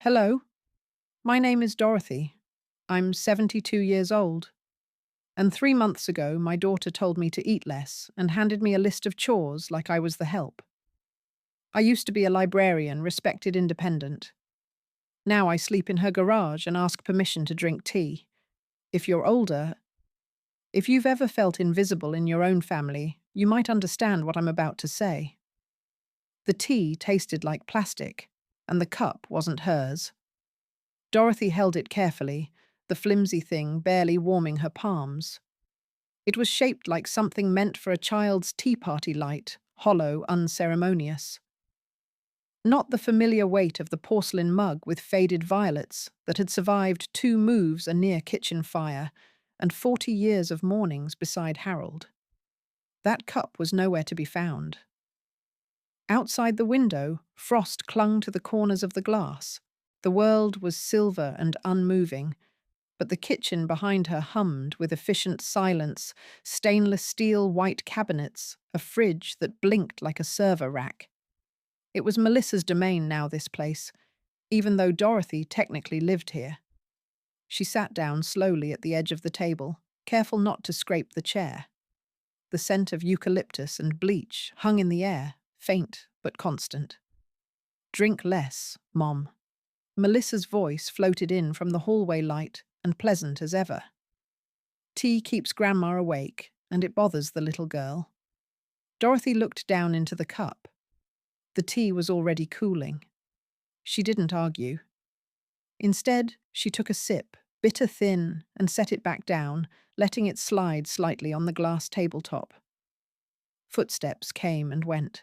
Hello, my name is Dorothy. I'm 72 years old. And 3 months ago, my daughter told me to eat less and handed me a list of chores like I was the help. I used to be a librarian, respected independent. Now I sleep in her garage and ask permission to drink tea. If you're older, if you've ever felt invisible in your own family, you might understand what I'm about to say. The tea tasted like plastic, and the cup wasn't hers. Dorothy held it carefully, the flimsy thing barely warming her palms. It was shaped like something meant for a child's tea party light, hollow, unceremonious. Not the familiar weight of the porcelain mug with faded violets that had survived 2 moves a near kitchen fire and 40 years of mornings beside Harold. That cup was nowhere to be found. Outside the window, frost clung to the corners of the glass. The world was silver and unmoving, but the kitchen behind her hummed with efficient silence, stainless steel white cabinets, a fridge that blinked like a server rack. It was Melissa's domain now, this place, even though Dorothy technically lived here. She sat down slowly at the edge of the table, careful not to scrape the chair. The scent of eucalyptus and bleach hung in the air, faint but constant. "Drink less, Mom." Melissa's voice floated in from the hallway light, and pleasant as ever. "Tea keeps Grandma awake, and it bothers the little girl." Dorothy looked down into the cup. The tea was already cooling. She didn't argue. Instead, she took a sip, bitter thin, and set it back down, letting it slide slightly on the glass tabletop. Footsteps came and went.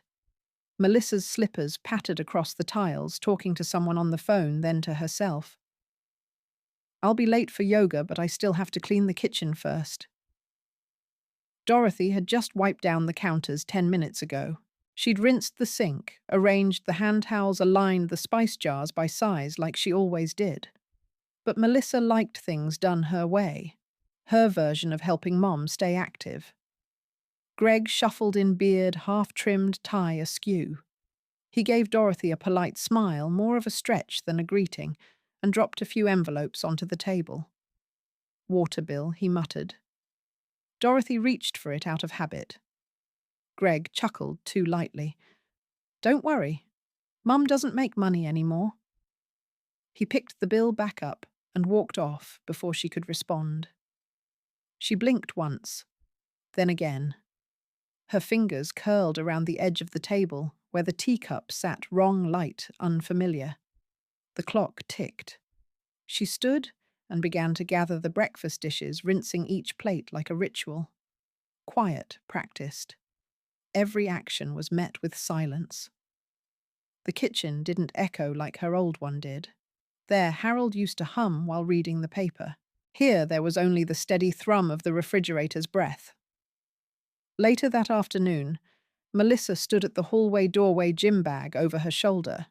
Melissa's slippers pattered across the tiles, talking to someone on the phone, then to herself. "I'll be late for yoga, but I still have to clean the kitchen first." Dorothy had just wiped down the counters 10 minutes ago. She'd rinsed the sink, arranged the hand towels, aligned the spice jars by size like she always did. But Melissa liked things done her way, her version of helping Mom stay active. Greg shuffled in beard, half-trimmed tie askew. He gave Dorothy a polite smile, more of a stretch than a greeting, and dropped a few envelopes onto the table. "Water bill," he muttered. Dorothy reached for it out of habit. Greg chuckled too lightly. "Don't worry. Mum doesn't make money anymore." He picked the bill back up and walked off before she could respond. She blinked once, then again. Her fingers curled around the edge of the table where the teacup sat, wrong light, unfamiliar. The clock ticked. She stood and began to gather the breakfast dishes, rinsing each plate like a ritual. Quiet, practiced. Every action was met with silence. The kitchen didn't echo like her old one did. There, Harold used to hum while reading the paper. Here, there was only the steady thrum of the refrigerator's breath. Later that afternoon, Melissa stood at the hallway doorway, gym bag over her shoulder.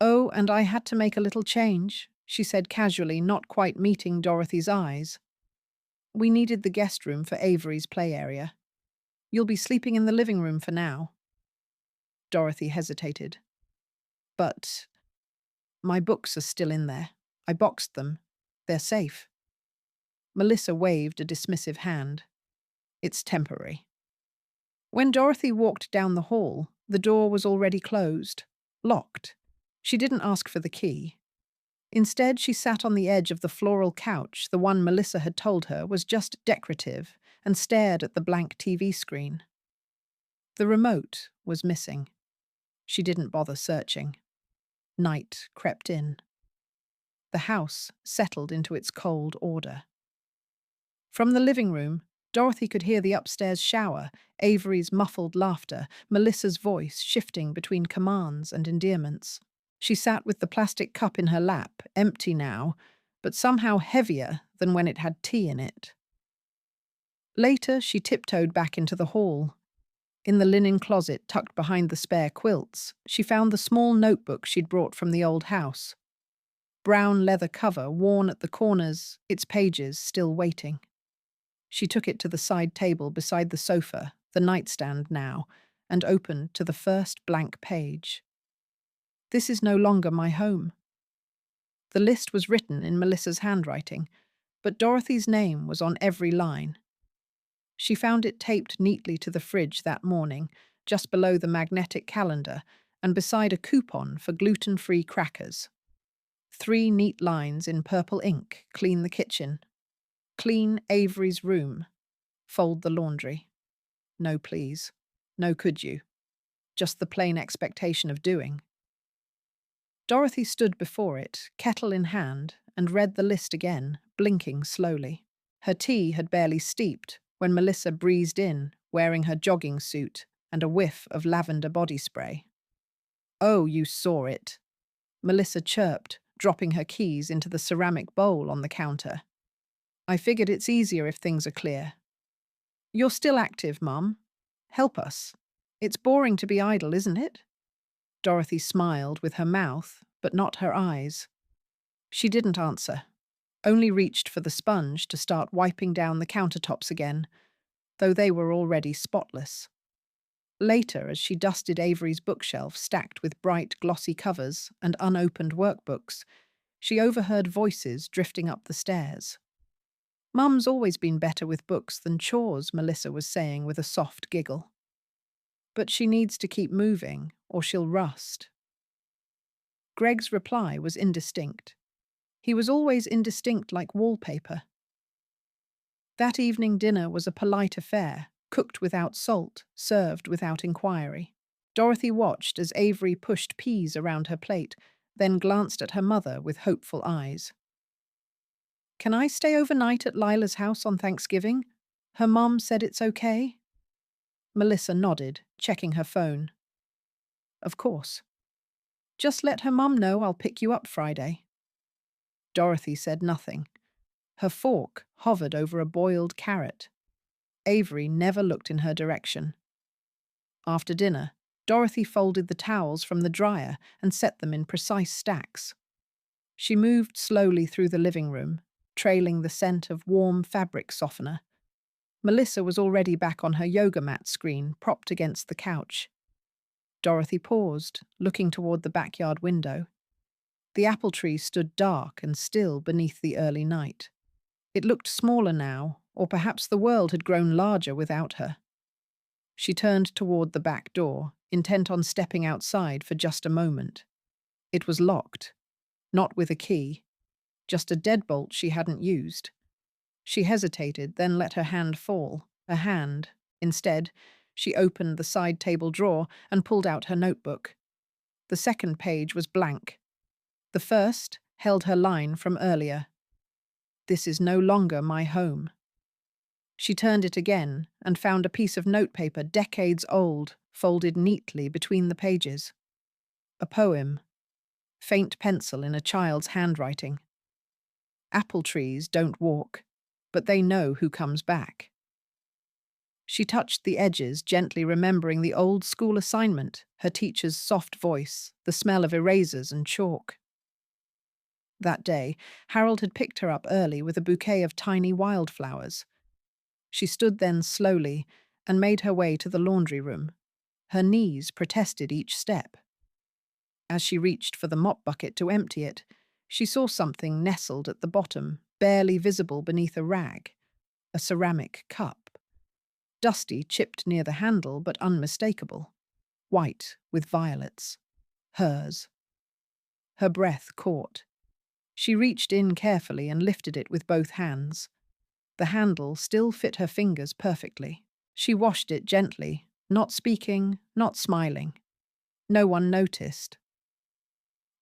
"Oh, and I had to make a little change," she said casually, not quite meeting Dorothy's eyes. "We needed the guest room for Avery's play area. You'll be sleeping in the living room for now." Dorothy hesitated. "But my books are still in there. I boxed them. They're safe." Melissa waved a dismissive hand. "It's temporary." When Dorothy walked down the hall, the door was already closed, locked. She didn't ask for the key. Instead, she sat on the edge of the floral couch, the one Melissa had told her was just decorative, and stared at the blank TV screen. The remote was missing. She didn't bother searching. Night crept in. The house settled into its cold order. From the living room, Dorothy could hear the upstairs shower, Avery's muffled laughter, Melissa's voice shifting between commands and endearments. She sat with the plastic cup in her lap, empty now, but somehow heavier than when it had tea in it. Later, she tiptoed back into the hall. In the linen closet tucked behind the spare quilts, she found the small notebook she'd brought from the old house. Brown leather cover worn at the corners, its pages still waiting. She took it to the side table beside the sofa, the nightstand now, and opened to the first blank page. "This is no longer my home. The list was written in Melissa's handwriting, but Dorothy's name was on every line. She found it taped neatly to the fridge that morning, just below the magnetic calendar and beside a coupon for gluten-free crackers. 3 neat lines in purple ink: clean the kitchen, clean Avery's room, fold the laundry. No please. No could you. Just the plain expectation of doing. Dorothy stood before it, kettle in hand, and read the list again, blinking slowly. Her tea had barely steeped when Melissa breezed in, wearing her jogging suit and a whiff of lavender body spray. "Oh, you saw it," Melissa chirped, dropping her keys into the ceramic bowl on the counter. "I figured it's easier if things are clear." "You're still active, Mum. Help us. It's boring to be idle, isn't it?" Dorothy smiled with her mouth, but not her eyes. She didn't answer, only reached for the sponge to start wiping down the countertops again, though they were already spotless. Later, as she dusted Avery's bookshelf stacked with bright, glossy covers and unopened workbooks, she overheard voices drifting up the stairs. "Mum's always been better with books than chores," Melissa was saying with a soft giggle. "But she needs to keep moving, or she'll rust." Greg's reply was indistinct. He was always indistinct like wallpaper. That evening dinner was a polite affair, cooked without salt, served without inquiry. Dorothy watched as Avery pushed peas around her plate, then glanced at her mother with hopeful eyes. "Can I stay overnight at Lila's house on Thanksgiving? Her mom said it's okay." Melissa nodded, checking her phone. "Of course. Just let her mum know I'll pick you up Friday." Dorothy said nothing. Her fork hovered over a boiled carrot. Avery never looked in her direction. After dinner, Dorothy folded the towels from the dryer and set them in precise stacks. She moved slowly through the living room, trailing the scent of warm fabric softener. Melissa was already back on her yoga mat screen, propped against the couch. Dorothy paused, looking toward the backyard window. The apple tree stood dark and still beneath the early night. It looked smaller now, or perhaps the world had grown larger without her. She turned toward the back door, intent on stepping outside for just a moment. It was locked, not with a key, just a deadbolt she hadn't used. She hesitated, then let her hand fall, a hand. Instead, she opened the side table drawer and pulled out her notebook. The second page was blank. The first held her line from earlier. "This is no longer my home." She turned it again and found a piece of notepaper decades old, folded neatly between the pages. A poem. Faint pencil in a child's handwriting. "Apple trees don't walk, but they know who comes back." She touched the edges, gently remembering the old school assignment, her teacher's soft voice, the smell of erasers and chalk. That day, Harold had picked her up early with a bouquet of tiny wildflowers. She stood then slowly and made her way to the laundry room. Her knees protested each step. As she reached for the mop bucket to empty it, she saw something nestled at the bottom, barely visible beneath a rag. A ceramic cup. Dusty, chipped near the handle, but unmistakable. White, with violets. Hers. Her breath caught. She reached in carefully and lifted it with both hands. The handle still fit her fingers perfectly. She washed it gently, not speaking, not smiling. No one noticed.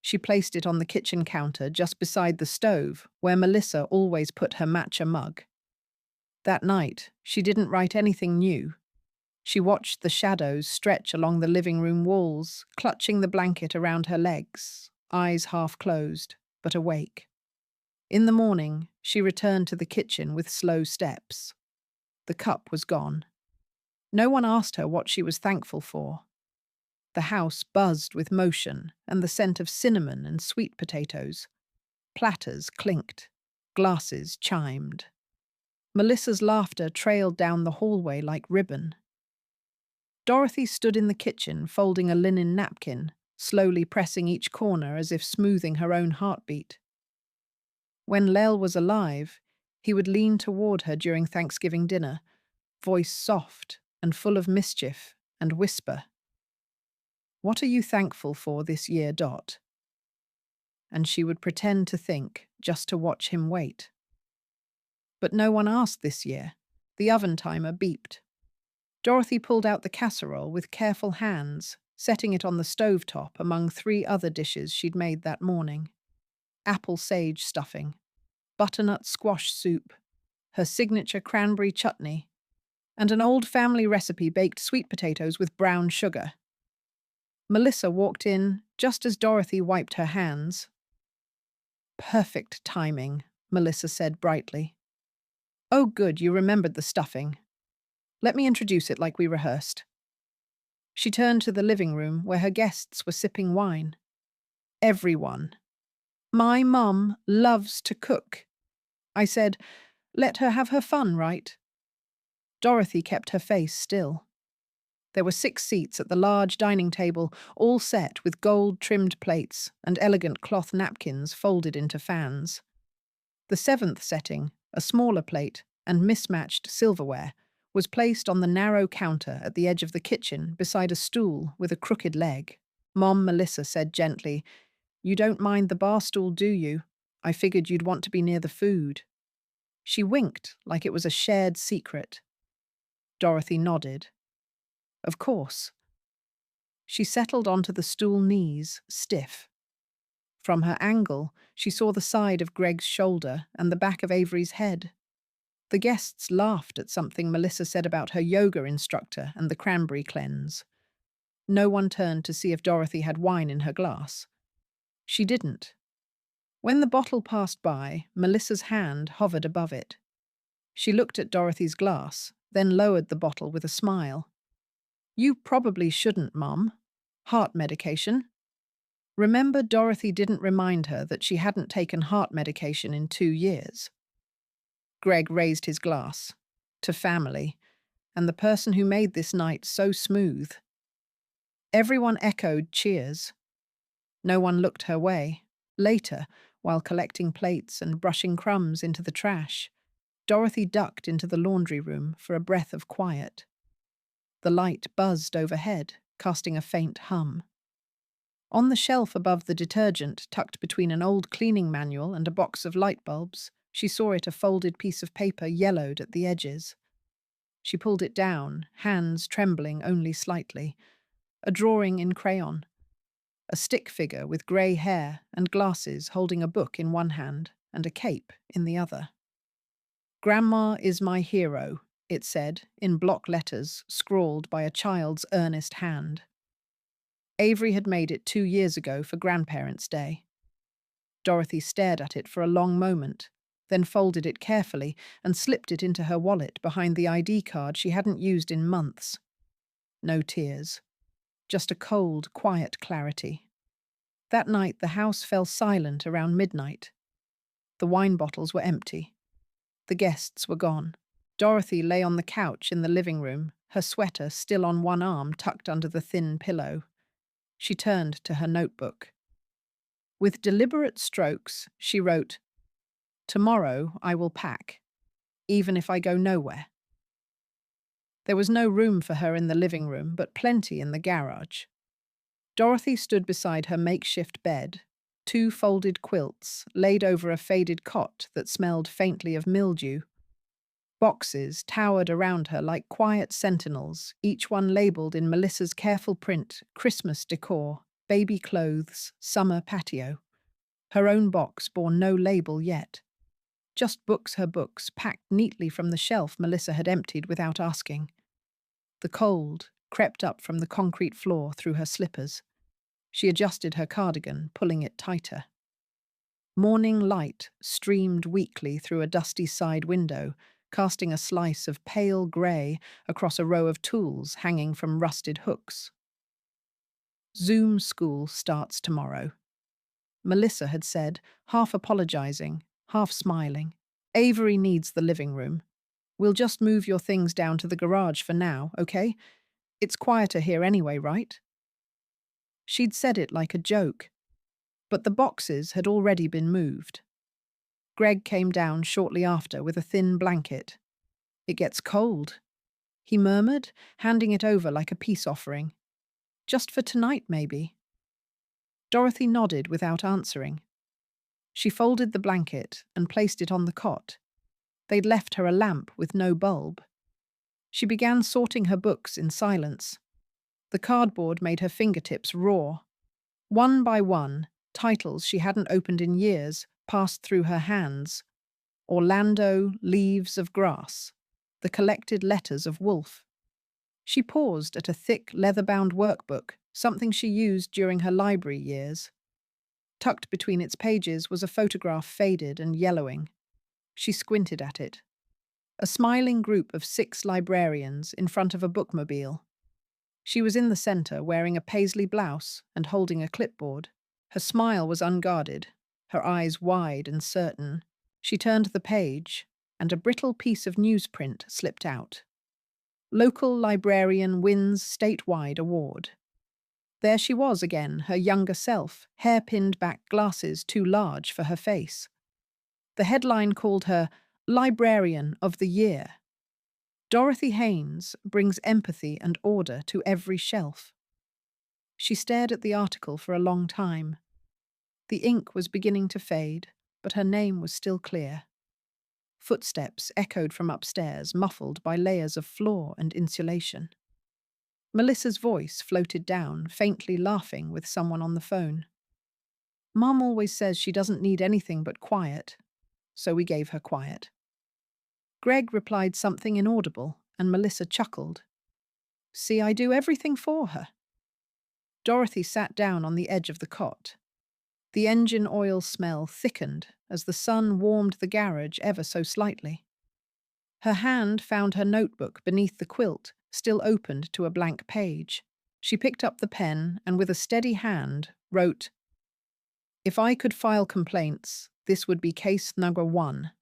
She placed it on the kitchen counter just beside the stove, where Melissa always put her matcha mug. That night, she didn't write anything new. She watched the shadows stretch along the living room walls, clutching the blanket around her legs, eyes half closed, but awake. In the morning, she returned to the kitchen with slow steps. The cup was gone. No one asked her what she was thankful for. The house buzzed with motion and the scent of cinnamon and sweet potatoes. Platters clinked. Glasses chimed. Melissa's laughter trailed down the hallway like ribbon. Dorothy stood in the kitchen, folding a linen napkin, slowly pressing each corner as if smoothing her own heartbeat. When Lel was alive, he would lean toward her during Thanksgiving dinner, voice soft and full of mischief, and whisper, "What are you thankful for this year, Dot?" And she would pretend to think, just to watch him wait. But no one asked this year. The oven timer beeped. Dorothy pulled out the casserole with careful hands, setting it on the stovetop among 3 other dishes she'd made that morning. Apple sage stuffing, butternut squash soup, her signature cranberry chutney, and an old family recipe baked sweet potatoes with brown sugar. Melissa walked in just as Dorothy wiped her hands. "Perfect timing," Melissa said brightly. "Oh, good, you remembered the stuffing. Let me introduce it like we rehearsed." She turned to the living room where her guests were sipping wine. "Everyone. My mum loves to cook." I said, "Let her have her fun, right?" Dorothy kept her face still. There were 6 seats at the large dining table, all set with gold-trimmed plates and elegant cloth napkins folded into fans. The 7th setting, a smaller plate and mismatched silverware, was placed on the narrow counter at the edge of the kitchen beside a stool with a crooked leg. Mom Melissa said gently, "You don't mind the bar stool, do you? I figured you'd want to be near the food." She winked like it was a shared secret. Dorothy nodded. "Of course." She settled onto the stool knees, stiff. From her angle, she saw the side of Greg's shoulder and the back of Avery's head. The guests laughed at something Melissa said about her yoga instructor and the cranberry cleanse. No one turned to see if Dorothy had wine in her glass. She didn't. When the bottle passed by, Melissa's hand hovered above it. She looked at Dorothy's glass, then lowered the bottle with a smile. "You probably shouldn't, Mum. Heart medication." Remember, Dorothy didn't remind her that she hadn't taken heart medication in 2 years. Greg raised his glass. "To family, and the person who made this night so smooth." Everyone echoed cheers. No one looked her way. Later, while collecting plates and brushing crumbs into the trash, Dorothy ducked into the laundry room for a breath of quiet. The light buzzed overhead, casting a faint hum. On the shelf above the detergent, tucked between an old cleaning manual and a box of light bulbs, she saw it a folded piece of paper yellowed at the edges. She pulled it down, hands trembling only slightly. A drawing in crayon. A stick figure with grey hair and glasses holding a book in one hand and a cape in the other. "Grandma is my hero," it said, in block letters scrawled by a child's earnest hand. Avery had made it 2 years ago for Grandparents' Day. Dorothy stared at it for a long moment, then folded it carefully and slipped it into her wallet behind the ID card she hadn't used in months. No tears. Just a cold, quiet clarity. That night the house fell silent around midnight. The wine bottles were empty. The guests were gone. Dorothy lay on the couch in the living room, her sweater still on one arm tucked under the thin pillow. She turned to her notebook. With deliberate strokes, she wrote, "Tomorrow I will pack, even if I go nowhere." There was no room for her in the living room, but plenty in the garage. Dorothy stood beside her makeshift bed, 2 folded quilts laid over a faded cot that smelled faintly of mildew. Boxes towered around her like quiet sentinels, each one labelled in Melissa's careful print: Christmas decor, baby clothes, summer patio. Her own box bore no label yet. Just books, her books, packed neatly from the shelf Melissa had emptied without asking. The cold crept up from the concrete floor through her slippers. She adjusted her cardigan, pulling it tighter. Morning light streamed weakly through a dusty side window, casting a slice of pale grey across a row of tools hanging from rusted hooks. Zoom school starts tomorrow, Melissa had said, half apologizing, half smiling. Avery needs the living room. We'll just move your things down to the garage for now, okay? It's quieter here anyway, right? She'd said it like a joke, but the boxes had already been moved. Greg came down shortly after with a thin blanket. "It gets cold," he murmured, handing it over like a peace offering. "Just for tonight, maybe." Dorothy nodded without answering. She folded the blanket and placed it on the cot. They'd left her a lamp with no bulb. She began sorting her books in silence. The cardboard made her fingertips raw. One by one, titles she hadn't opened in years passed through her hands. Orlando, Leaves of Grass, the collected letters of Wolfe. She paused at a thick, leather-bound workbook, something she used during her library years. Tucked between its pages was a photograph faded and yellowing. She squinted at it. A smiling group of 6 librarians in front of a bookmobile. She was in the center, wearing a paisley blouse and holding a clipboard. Her smile was unguarded, her eyes wide and certain. She turned the page, and a brittle piece of newsprint slipped out. Local librarian wins statewide award. There she was again, her younger self, hair-pinned back glasses too large for her face. The headline called her Librarian of the Year. Dorothy Haynes brings empathy and order to every shelf. She stared at the article for a long time. The ink was beginning to fade, but her name was still clear. Footsteps echoed from upstairs, muffled by layers of floor and insulation. Melissa's voice floated down, faintly laughing with someone on the phone. "Mom always says she doesn't need anything but quiet, so we gave her quiet." Greg replied something inaudible, and Melissa chuckled. "See, I do everything for her." Dorothy sat down on the edge of the cot. The engine oil smell thickened as the sun warmed the garage ever so slightly. Her hand found her notebook beneath the quilt, still opened to a blank page. She picked up the pen and with a steady hand wrote, "If I could file complaints, this would be case number 1.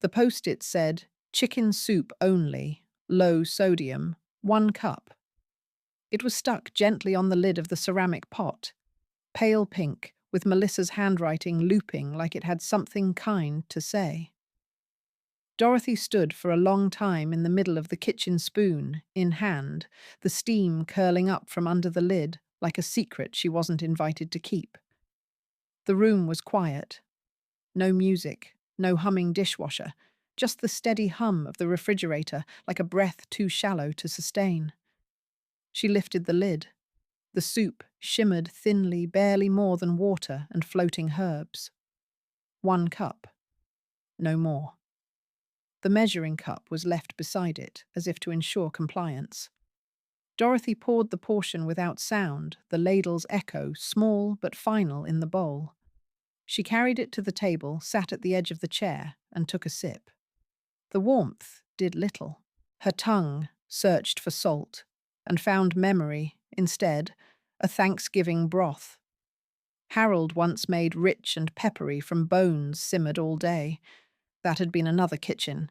The post-it said, "Chicken soup only, low sodium, 1 cup." It was stuck gently on the lid of the ceramic pot, pale pink, with Melissa's handwriting looping like it had something kind to say. Dorothy stood for a long time in the middle of the kitchen, spoon in hand, the steam curling up from under the lid like a secret she wasn't invited to keep. The room was quiet. No music, no humming dishwasher, just the steady hum of the refrigerator like a breath too shallow to sustain. She lifted the lid. The soup shimmered thinly, barely more than water and floating herbs. 1 cup. No more. The measuring cup was left beside it, as if to ensure compliance. Dorothy poured the portion without sound, the ladle's echo small but final in the bowl. She carried it to the table, sat at the edge of the chair, and took a sip. The warmth did little. Her tongue searched for salt and found memory, instead, a Thanksgiving broth. Harold once made rich and peppery from bones simmered all day. That had been another kitchen,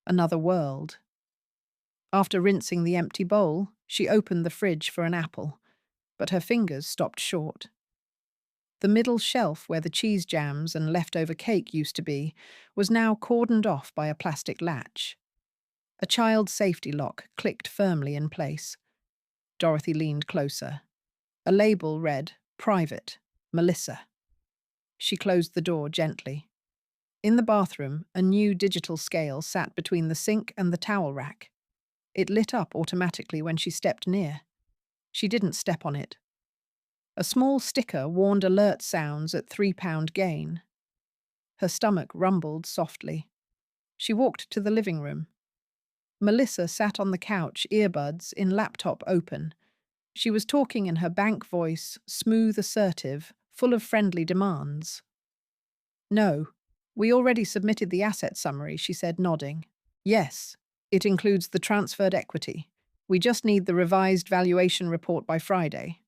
another world. After rinsing the empty bowl, she opened the fridge for an apple, but her fingers stopped short. The middle shelf where the cheese jams and leftover cake used to be was now cordoned off by a plastic latch. A child's safety lock clicked firmly in place. Dorothy leaned closer. A label read, "Private, Melissa." She closed the door gently. In the bathroom, a new digital scale sat between the sink and the towel rack. It lit up automatically when she stepped near. She didn't step on it. A small sticker warned alert sounds at 3-pound gain. Her stomach rumbled softly. She walked to the living room. Melissa sat on the couch, earbuds in laptop open. She was talking in her bank voice, smooth, assertive, full of friendly demands. "No, we already submitted the asset summary," she said, nodding. "Yes, it includes the transferred equity. We just need the revised valuation report by Friday."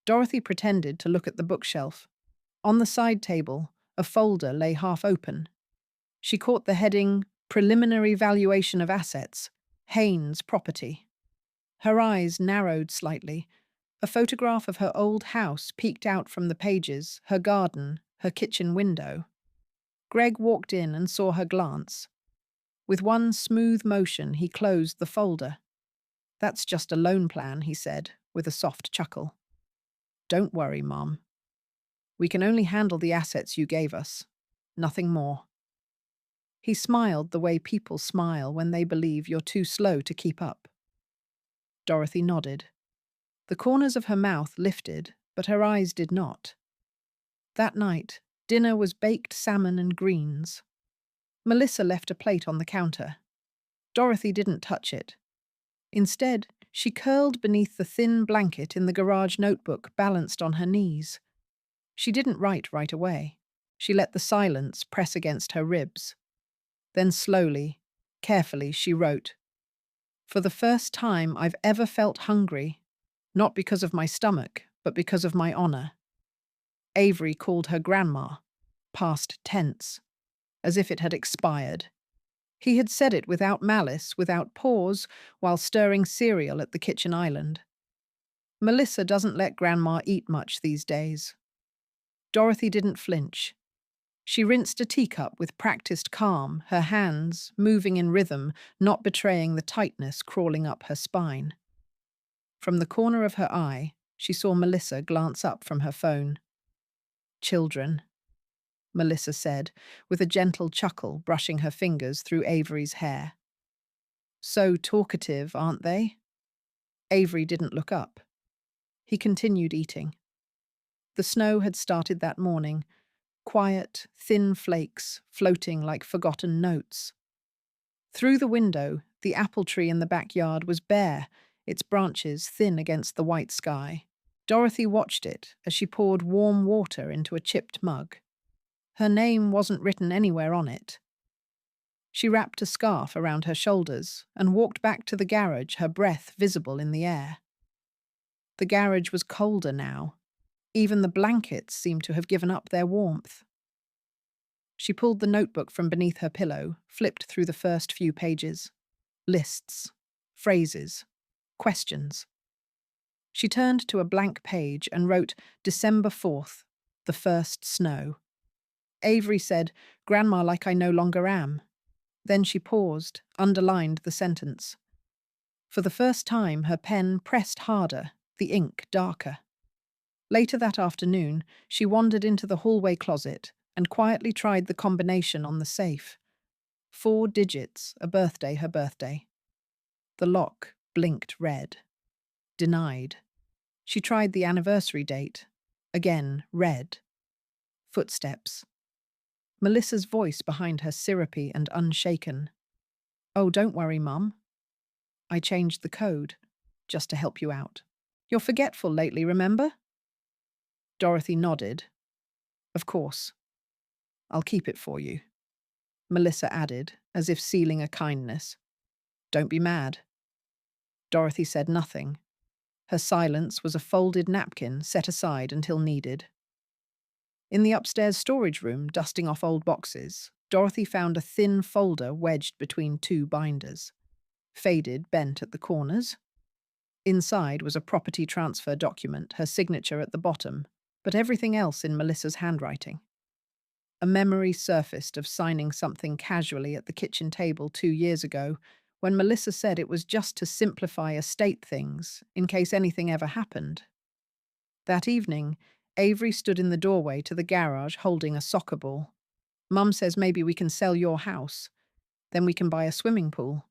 Dorothy pretended to look at the bookshelf. On the side table, a folder lay half open. She caught the heading, "Preliminary Valuation of Assets, Haynes Property." Her eyes narrowed slightly. A photograph of her old house peeked out from the pages, her garden, her kitchen window. Greg walked in and saw her glance. With one smooth motion, he closed the folder. "That's just a loan plan," he said, with a soft chuckle. "Don't worry, Mom. We can only handle the assets you gave us. Nothing more." He smiled the way people smile when they believe you're too slow to keep up. Dorothy nodded. The corners of her mouth lifted, but her eyes did not. That night, dinner was baked salmon and greens. Melissa left a plate on the counter. Dorothy didn't touch it. Instead, she curled beneath the thin blanket in the garage notebook balanced on her knees. She didn't write right away. She let the silence press against her ribs. Then slowly, carefully, she wrote, "For the first time I've ever felt hungry, not because of my stomach, but because of my honor." Avery called her grandma, past tense, as if it had expired. He had said it without malice, without pause, while stirring cereal at the kitchen island. Melissa doesn't let Grandma eat much these days. Dorothy didn't flinch. She rinsed a teacup with practiced calm, her hands moving in rhythm, not betraying the tightness crawling up her spine. From the corner of her eye, she saw Melissa glance up from her phone. "Children," Melissa said, with a gentle chuckle brushing her fingers through Avery's hair. "So talkative, aren't they?" Avery didn't look up. He continued eating. The snow had started that morning, quiet, thin flakes floating like forgotten notes. Through the window, the apple tree in the backyard was bare, its branches thin against the white sky. Dorothy watched it as she poured warm water into a chipped mug. Her name wasn't written anywhere on it. She wrapped a scarf around her shoulders and walked back to the garage, her breath visible in the air. The garage was colder now. Even the blankets seemed to have given up their warmth. She pulled the notebook from beneath her pillow, flipped through the first few pages. Lists, phrases, questions. She turned to a blank page and wrote December 4th, the first snow. Avery said, "Grandma, like I no longer am." Then she paused, underlined the sentence. For the first time, her pen pressed harder, the ink darker. Later that afternoon, she wandered into the hallway closet and quietly tried the combination on the safe. 4 digits, a birthday, her birthday. The lock blinked red. Denied. She tried the anniversary date. Again, red. Footsteps. Melissa's voice behind her, syrupy and unshaken. "Oh, don't worry, Mum. I changed the code, just to help you out. You're forgetful lately, remember?" Dorothy nodded. "Of course. I'll keep it for you," Melissa added, as if sealing a kindness. "Don't be mad." Dorothy said nothing. Her silence was a folded napkin set aside until needed. In the upstairs storage room, dusting off old boxes, Dorothy found a thin folder wedged between 2 binders. Faded, bent at the corners. Inside was a property transfer document, her signature at the bottom, but everything else in Melissa's handwriting. A memory surfaced of signing something casually at the kitchen table 2 years ago, when Melissa said it was just to simplify estate things, in case anything ever happened. That evening, Avery stood in the doorway to the garage holding a soccer ball. "Mum says maybe we can sell your house. Then we can buy a swimming pool."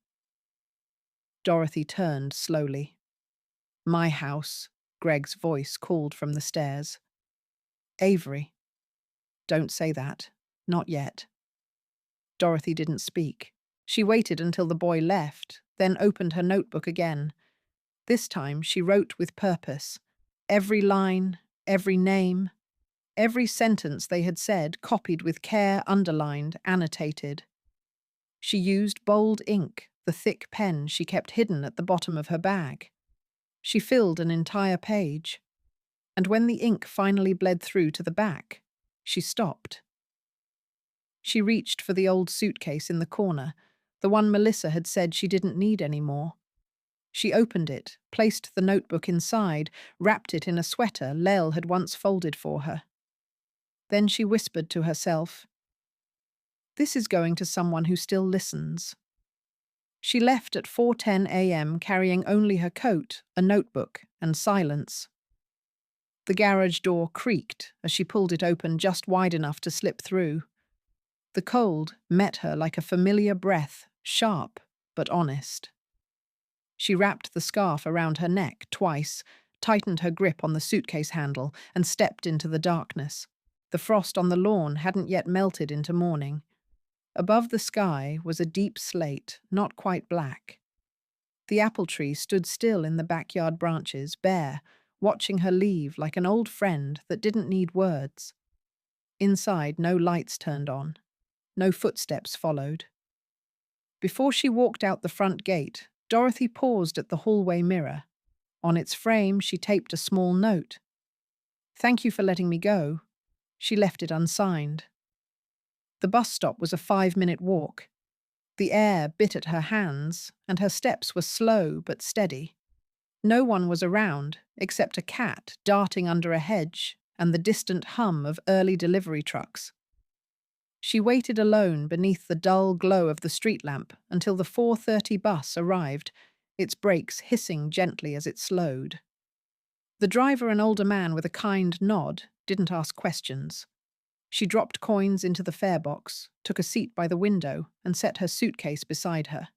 Dorothy turned slowly. "My house," Greg's voice called from the stairs. "Avery. Don't say that. Not yet." Dorothy didn't speak. She waited until the boy left, then opened her notebook again. This time she wrote with purpose. Every line, every name, every sentence they had said, copied with care, underlined, annotated. She used bold ink, the thick pen she kept hidden at the bottom of her bag. She filled an entire page. And when the ink finally bled through to the back, she stopped. She reached for the old suitcase in the corner, the one Melissa had said she didn't need anymore. She opened it, placed the notebook inside, wrapped it in a sweater Lel had once folded for her. Then she whispered to herself, This is going to someone who still listens. She left at 4:10 a.m. carrying only her coat, a notebook, and silence. The garage door creaked as she pulled it open just wide enough to slip through. The cold met her like a familiar breath, sharp but honest. She wrapped the scarf around her neck twice, tightened her grip on the suitcase handle, and stepped into the darkness. The frost on the lawn hadn't yet melted into morning. Above the sky was a deep slate, not quite black. The apple tree stood still in the backyard branches, bare, watching her leave like an old friend that didn't need words. Inside, no lights turned on. No footsteps followed. Before she walked out the front gate, Dorothy paused at the hallway mirror. On its frame, she taped a small note. "Thank you for letting me go." She left it unsigned. The bus stop was a 5-minute walk. The air bit at her hands, and her steps were slow but steady. No one was around, except a cat darting under a hedge and the distant hum of early delivery trucks. She waited alone beneath the dull glow of the street lamp until the 4:30 bus arrived, its brakes hissing gently as it slowed. The driver, an older man with a kind nod, didn't ask questions. She dropped coins into the fare box, took a seat by the window, and set her suitcase beside her.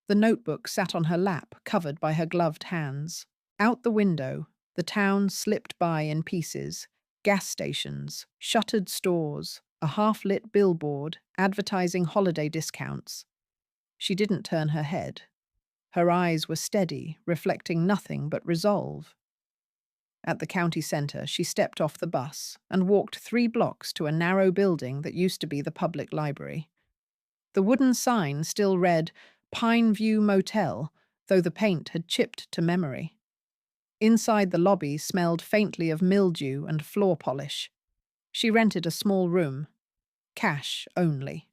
The notebook sat on her lap, covered by her gloved hands. Out the window, the town slipped by in pieces. Gas stations, shuttered stores, a half-lit billboard advertising holiday discounts. She didn't turn her head. Her eyes were steady, reflecting nothing but resolve. At the county centre, she stepped off the bus and walked 3 blocks to a narrow building that used to be the public library. The wooden sign still read Pine View Motel, though the paint had chipped to memory. Inside the lobby smelled faintly of mildew and floor polish. She rented a small room. Cash only.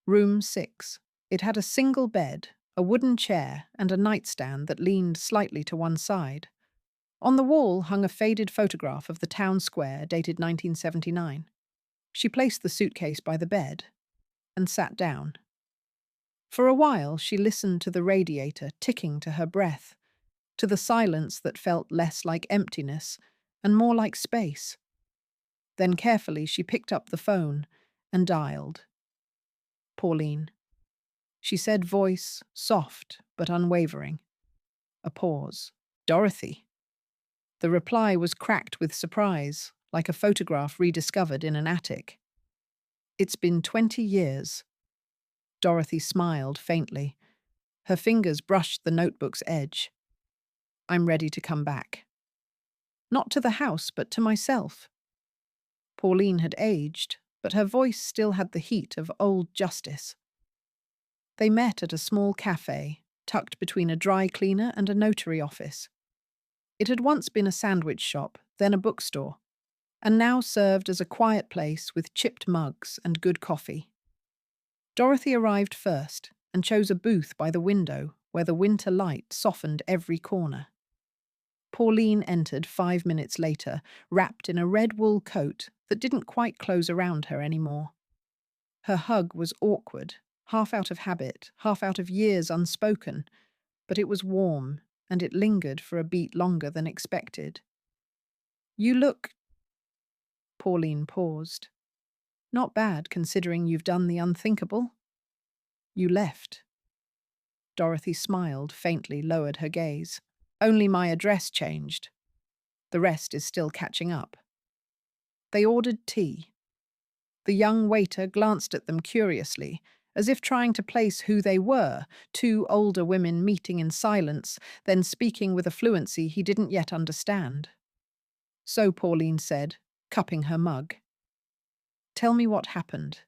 Room 6. It had a single bed, a wooden chair, and a nightstand that leaned slightly to one side. On the wall hung a faded photograph of the town square dated 1979. She placed the suitcase by the bed and sat down. For a while she listened to the radiator ticking to her breath, to the silence that felt less like emptiness and more like space. Then carefully she picked up the phone and dialed. Pauline. She said, voice soft but unwavering. A pause. Dorothy. The reply was cracked with surprise, like a photograph rediscovered in an attic. It's been 20 years. Dorothy smiled faintly. Her fingers brushed the notebook's edge. I'm ready to come back. Not to the house, but to myself. Pauline had aged, but her voice still had the heat of old justice. They met at a small cafe, tucked between a dry cleaner and a notary office. It had once been a sandwich shop, then a bookstore, and now served as a quiet place with chipped mugs and good coffee. Dorothy arrived first and chose a booth by the window where the winter light softened every corner. Pauline entered 5 minutes later, wrapped in a red wool coat that didn't quite close around her anymore. Her hug was awkward, half out of habit, half out of years unspoken, but it was warm, and it lingered for a beat longer than expected. You look... Pauline paused. Not bad, considering you've done the unthinkable. You left. Dorothy smiled, faintly lowered her gaze. Only my address changed. The rest is still catching up. They ordered tea. The young waiter glanced at them curiously, as if trying to place who they were, 2 older women meeting in silence, then speaking with a fluency he didn't yet understand. So Pauline said, cupping her mug. Tell me what happened.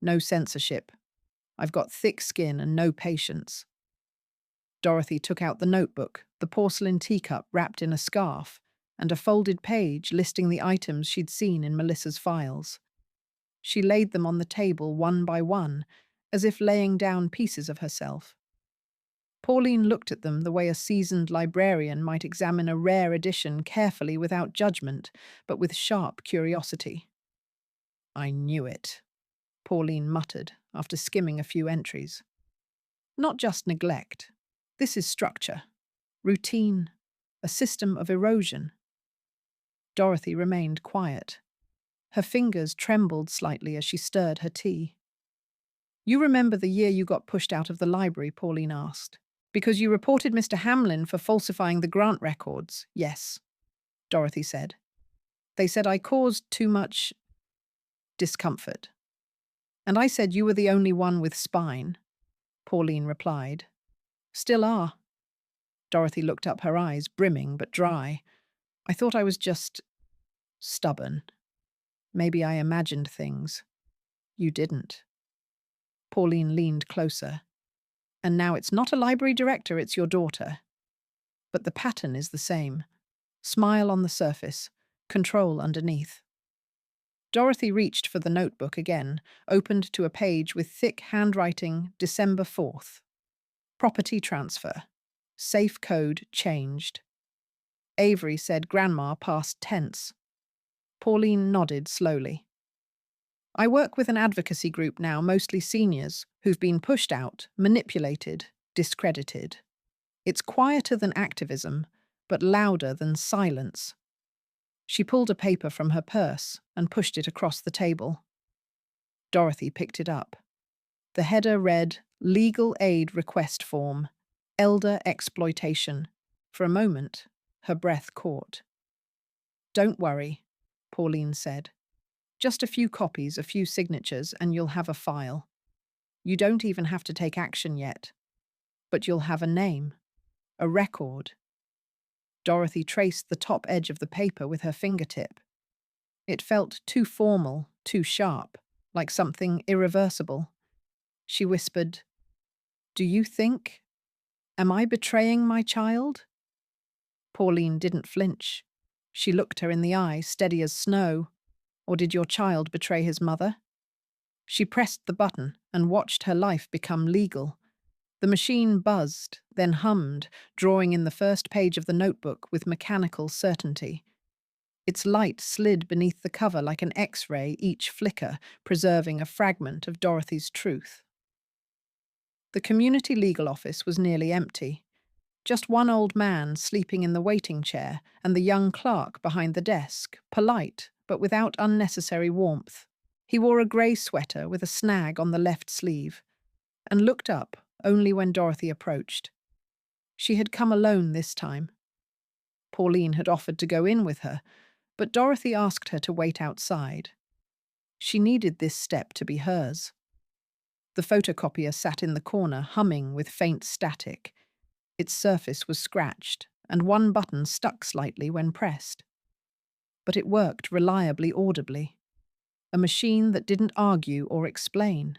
No censorship. I've got thick skin and no patience. Dorothy took out the notebook, the porcelain teacup wrapped in a scarf, and a folded page listing the items she'd seen in Melissa's files. She laid them on the table one by one, as if laying down pieces of herself. Pauline looked at them the way a seasoned librarian might examine a rare edition carefully without judgment, but with sharp curiosity. I knew it. Pauline muttered after skimming a few entries. Not just neglect. This is structure, routine, a system of erosion. Dorothy remained quiet. Her fingers trembled slightly as she stirred her tea. You remember the year you got pushed out of the library, Pauline asked. Because you reported Mr. Hamlin for falsifying the grant records. Yes, Dorothy said. They said I caused too much discomfort. And I said you were the only one with spine, Pauline replied. Still are. Dorothy looked up, her eyes brimming but dry. I thought I was just stubborn. Maybe I imagined things. You didn't. Pauline leaned closer. And now it's not a library director, it's your daughter. But the pattern is the same. Smile on the surface, control underneath. Dorothy reached for the notebook again, opened to a page with thick handwriting, December 4th. Property transfer. Safe code changed. Avery said Grandma past tense. Pauline nodded slowly. I work with an advocacy group now, mostly seniors, who've been pushed out, manipulated, discredited. It's quieter than activism, but louder than silence. She pulled a paper from her purse and pushed it across the table. Dorothy picked it up. The header read, Legal Aid Request Form, Elder Exploitation. For a moment, her breath caught. Don't worry, Pauline said. Just a few copies, a few signatures, and you'll have a file. You don't even have to take action yet. But you'll have a name, a record. Dorothy traced the top edge of the paper with her fingertip. It felt too formal, too sharp, like something irreversible. She whispered, Do you think? Am I betraying my child? Pauline didn't flinch. She looked her in the eye, steady as snow. Or did your child betray his mother? She pressed the button and watched her life become legal. The machine buzzed, then hummed, drawing in the first page of the notebook with mechanical certainty. Its light slid beneath the cover like an X-ray, each flicker preserving a fragment of Dorothy's truth. The community legal office was nearly empty. Just one old man sleeping in the waiting chair and the young clerk behind the desk, polite but without unnecessary warmth. He wore a grey sweater with a snag on the left sleeve and looked up only when Dorothy approached. She had come alone this time. Pauline had offered to go in with her, but Dorothy asked her to wait outside. She needed this step to be hers. The photocopier sat in the corner, humming with faint static. Its surface was scratched, and one button stuck slightly when pressed. But it worked reliably, audibly. A machine that didn't argue or explain.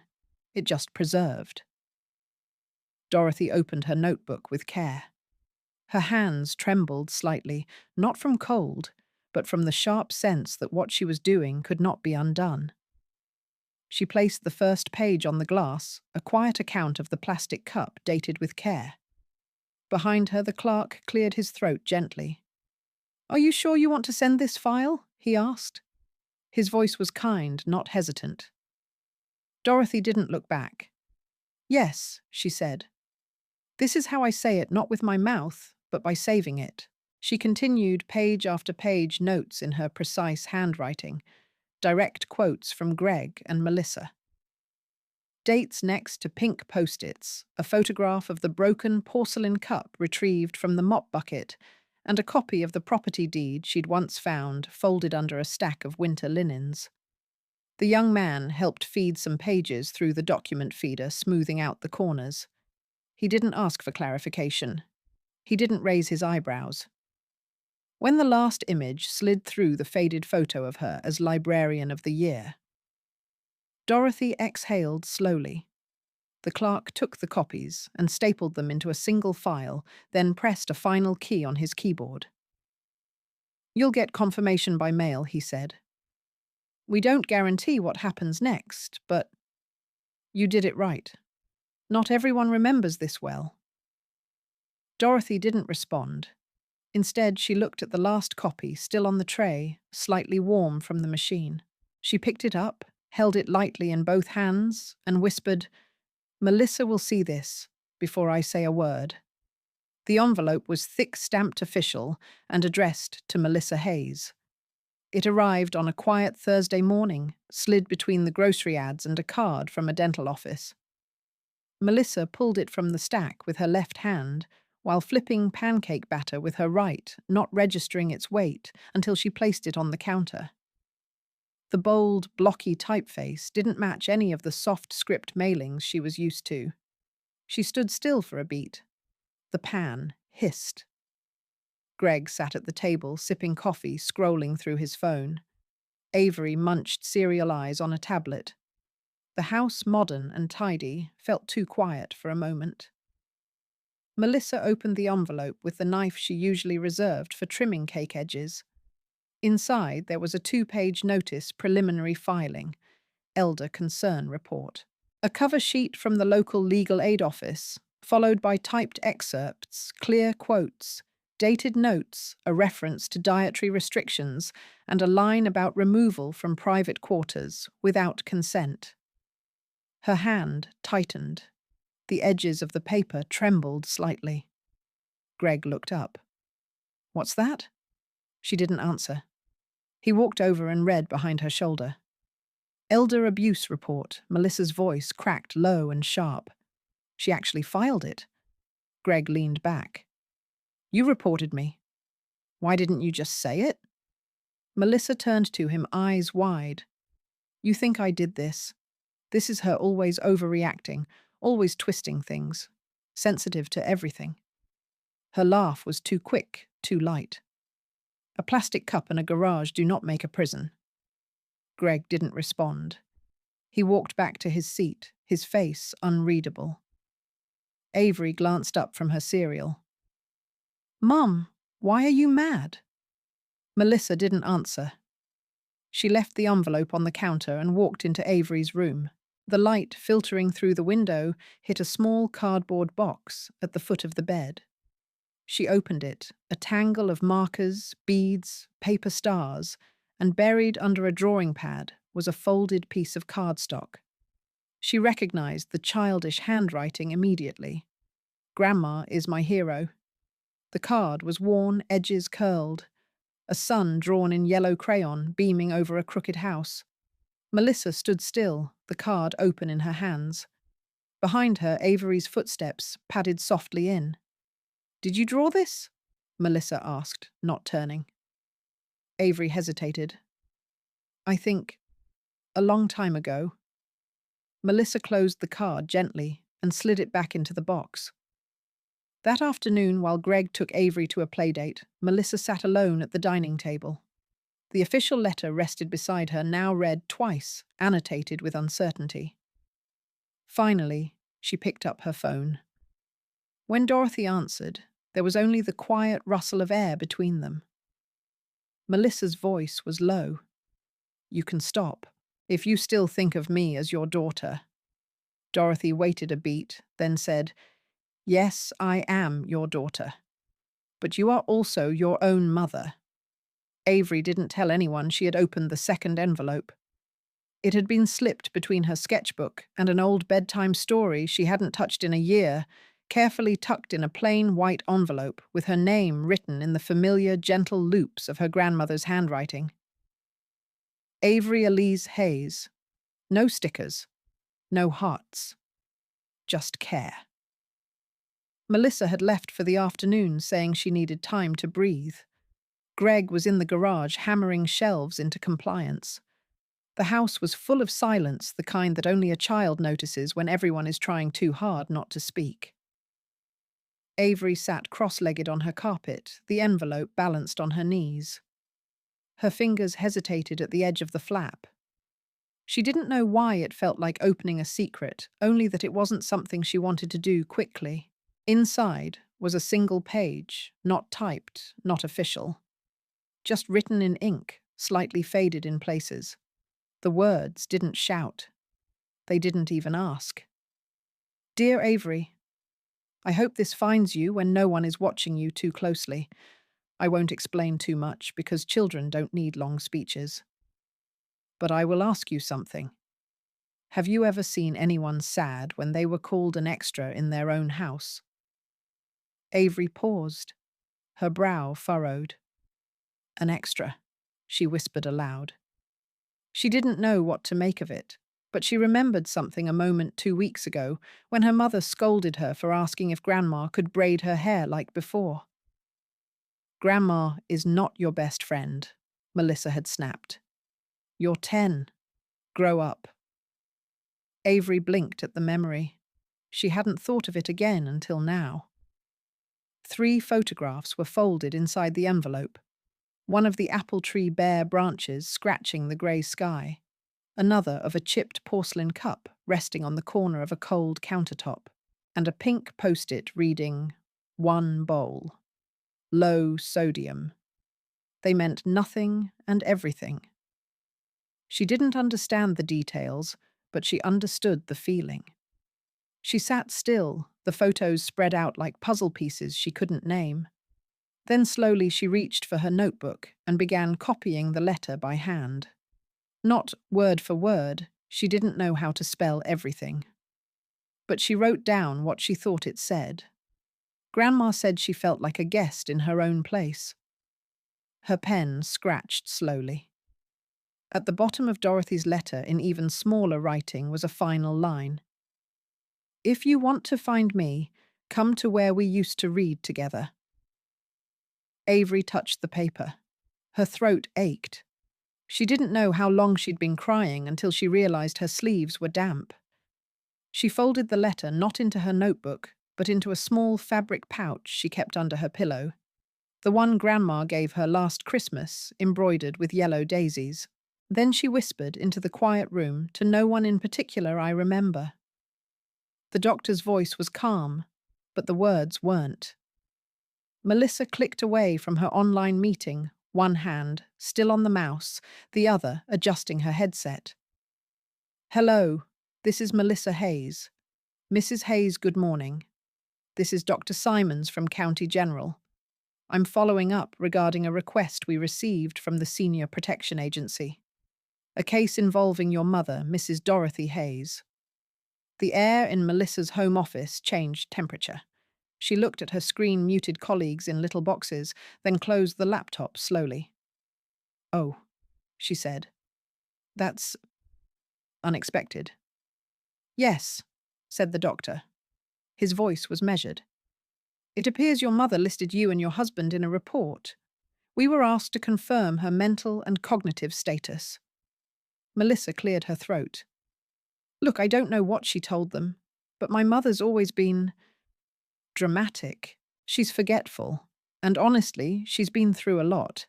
It just preserved. Dorothy opened her notebook with care. Her hands trembled slightly, not from cold, but from the sharp sense that what she was doing could not be undone. She placed the first page on the glass, a quiet account of the plastic cup dated with care. Behind her, the clerk cleared his throat gently. Are you sure you want to send this file? He asked. His voice was kind, not hesitant. Dorothy didn't look back. Yes, she said. This is how I say it, not with my mouth, but by saving it. She continued page after page notes in her precise handwriting, direct quotes from Greg and Melissa. Dates next to pink post-its, a photograph of the broken porcelain cup retrieved from the mop bucket, and a copy of the property deed she'd once found folded under a stack of winter linens. The young man helped feed some pages through the document feeder, smoothing out the corners. He didn't ask for clarification. He didn't raise his eyebrows. When the last image slid through the faded photo of her as librarian of the year, Dorothy exhaled slowly. The clerk took the copies and stapled them into a single file, then pressed a final key on his keyboard. You'll get confirmation by mail, he said. We don't guarantee what happens next, but you did it right. Not everyone remembers this well. Dorothy didn't respond. Instead, she looked at the last copy, still on the tray, slightly warm from the machine. She picked it up, held it lightly in both hands, and whispered, "Melissa will see this before I say a word." The envelope was thick-stamped official and addressed to Melissa Hayes. It arrived on a quiet Thursday morning, slid between the grocery ads and a card from a dental office. Melissa pulled it from the stack with her left hand, while flipping pancake batter with her right, not registering its weight until she placed it on the counter. The bold, blocky typeface didn't match any of the soft script mailings she was used to. She stood still for a beat. The pan hissed. Greg sat at the table, sipping coffee, scrolling through his phone. Avery munched cereal eyes on a tablet. The house, modern and tidy, felt too quiet for a moment. Melissa opened the envelope with the knife she usually reserved for trimming cake edges. Inside, there was a 2-page notice preliminary filing, Elder Concern Report. A cover sheet from the local legal aid office, followed by typed excerpts, clear quotes, dated notes, a reference to dietary restrictions, and a line about removal from private quarters without consent. Her hand tightened. The edges of the paper trembled slightly. Greg looked up. "What's that?" She didn't answer. He walked over and read behind her shoulder. "Elder Abuse Report." Melissa's voice cracked low and sharp. She actually filed it. Greg leaned back. "You reported me. Why didn't you just say it?" Melissa turned to him, eyes wide. "You think I did this? This is her always overreacting, always twisting things, sensitive to everything." Her laugh was too quick, too light. "A plastic cup and a garage do not make a prison." Greg didn't respond. He walked back to his seat, his face unreadable. Avery glanced up from her cereal. "Mum, why are you mad?" Melissa didn't answer. She left the envelope on the counter and walked into Avery's room. The light filtering through the window hit a small cardboard box at the foot of the bed. She opened it, a tangle of markers, beads, paper stars, and buried under a drawing pad was a folded piece of cardstock. She recognized the childish handwriting immediately. "Grandma is my hero." The card was worn, edges curled. A sun drawn in yellow crayon beaming over a crooked house. Melissa stood still, the card open in her hands. Behind her, Avery's footsteps padded softly in. "Did you draw this?" Melissa asked, not turning. Avery hesitated. "I think a long time ago." Melissa closed the card gently and slid it back into the box. That afternoon, while Greg took Avery to a playdate, Melissa sat alone at the dining table. The official letter rested beside her, now read twice, annotated with uncertainty. Finally, she picked up her phone. When Dorothy answered, there was only the quiet rustle of air between them. Melissa's voice was low. "You can stop, if you still think of me as your daughter." Dorothy waited a beat, then said, "Yes, I am your daughter. But you are also your own mother." Avery didn't tell anyone she had opened the second envelope. It had been slipped between her sketchbook and an old bedtime story she hadn't touched in a year, carefully tucked in a plain white envelope with her name written in the familiar, gentle loops of her grandmother's handwriting. Avery Elise Hayes. No stickers. No hearts. Just care. Melissa had left for the afternoon, saying she needed time to breathe. Greg was in the garage hammering shelves into compliance. The house was full of silence, the kind that only a child notices when everyone is trying too hard not to speak. Avery sat cross-legged on her carpet, the envelope balanced on her knees. Her fingers hesitated at the edge of the flap. She didn't know why it felt like opening a secret, only that it wasn't something she wanted to do quickly. Inside was a single page, not typed, not official. Just written in ink, slightly faded in places. The words didn't shout. They didn't even ask. "Dear Avery, I hope this finds you when no one is watching you too closely. I won't explain too much because children don't need long speeches. But I will ask you something. Have you ever seen anyone sad when they were called an extra in their own house? Avery paused, her brow furrowed. An extra, she whispered aloud. She didn't know what to make of it, but she remembered something a moment 2 weeks ago when her mother scolded her for asking if Grandma could braid her hair like before. Grandma is not your best friend, Melissa had snapped. You're 10. Grow up. Avery blinked at the memory. She hadn't thought of it again until now. 3 photographs were folded inside the envelope. One of the apple tree bare branches scratching the grey sky. Another of a chipped porcelain cup resting on the corner of a cold countertop. And a pink post-it reading, "One bowl. Low sodium." They meant nothing and everything. She didn't understand the details, but she understood the feeling. She sat still, the photos spread out like puzzle pieces she couldn't name. Then slowly she reached for her notebook and began copying the letter by hand. Not word for word, she didn't know how to spell everything. But she wrote down what she thought it said. Grandma said she felt like a guest in her own place. Her pen scratched slowly. At the bottom of Dorothy's letter, in even smaller writing, was a final line. If you want to find me, come to where we used to read together. Avery touched the paper. Her throat ached. She didn't know how long she'd been crying until she realized her sleeves were damp. She folded the letter not into her notebook, but into a small fabric pouch she kept under her pillow. The one Grandma gave her last Christmas, embroidered with yellow daisies. Then she whispered into the quiet room to no one in particular I remember. The doctor's voice was calm, but the words weren't. Melissa clicked away from her online meeting, one hand still on the mouse, the other adjusting her headset. Hello, this is Melissa Hayes. Mrs. Hayes, good morning. This is Dr. Simons from County General. I'm following up regarding a request we received from the Senior Protection Agency. A case involving your mother, Mrs. Dorothy Hayes. The air in Melissa's home office changed temperature. She looked at her screen-muted colleagues in little boxes, then closed the laptop slowly. Oh, she said. That's unexpected. Yes, said the doctor. His voice was measured. It appears your mother listed you and your husband in a report. We were asked to confirm her mental and cognitive status. Melissa cleared her throat. Look, I don't know what she told them, but my mother's always been dramatic. She's forgetful, and honestly, she's been through a lot.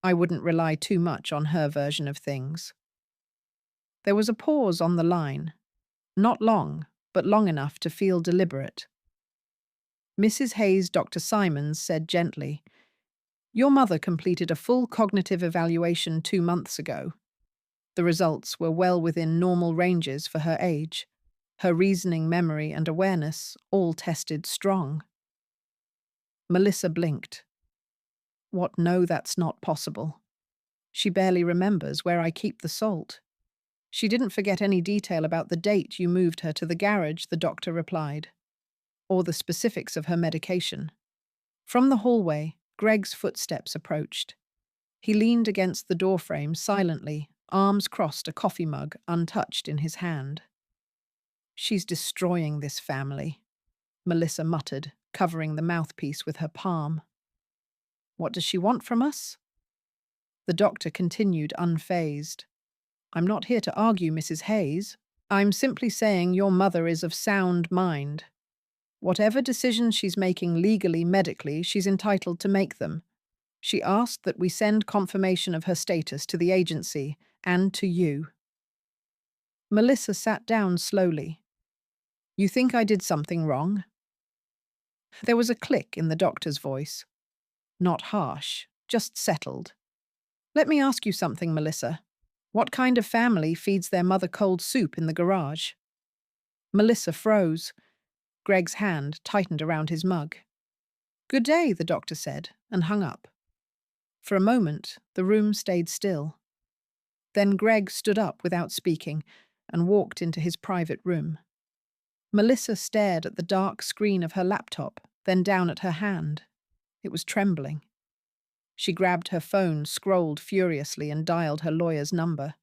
I wouldn't rely too much on her version of things. There was a pause on the line. Not long, but long enough to feel deliberate. Mrs. Hayes, Dr. Simons said gently, Your mother completed a full cognitive evaluation 2 months ago. The results were well within normal ranges for her age. Her reasoning, memory, and awareness all tested strong. Melissa blinked. What? No, that's not possible. She barely remembers where I keep the salt. She didn't forget any detail about the date you moved her to the garage, the doctor replied, or the specifics of her medication. From the hallway, Greg's footsteps approached. He leaned against the doorframe silently, arms crossed, a coffee mug untouched in his hand. She's destroying this family, Melissa muttered, covering the mouthpiece with her palm. What does she want from us? The doctor continued unfazed. I'm not here to argue, Mrs. Hayes. I'm simply saying your mother is of sound mind. Whatever decisions she's making legally, medically, she's entitled to make them. She asked that we send confirmation of her status to the agency and to you. Melissa sat down slowly. You think I did something wrong? There was a click in the doctor's voice. Not harsh, just settled. Let me ask you something, Melissa. What kind of family feeds their mother cold soup in the garage? Melissa froze. Greg's hand tightened around his mug. Good day, the doctor said, and hung up. For a moment, the room stayed still. Then Greg stood up without speaking, and walked into his private room. Melissa stared at the dark screen of her laptop, then down at her hand. It was trembling. She grabbed her phone, scrolled furiously, and dialed her lawyer's number.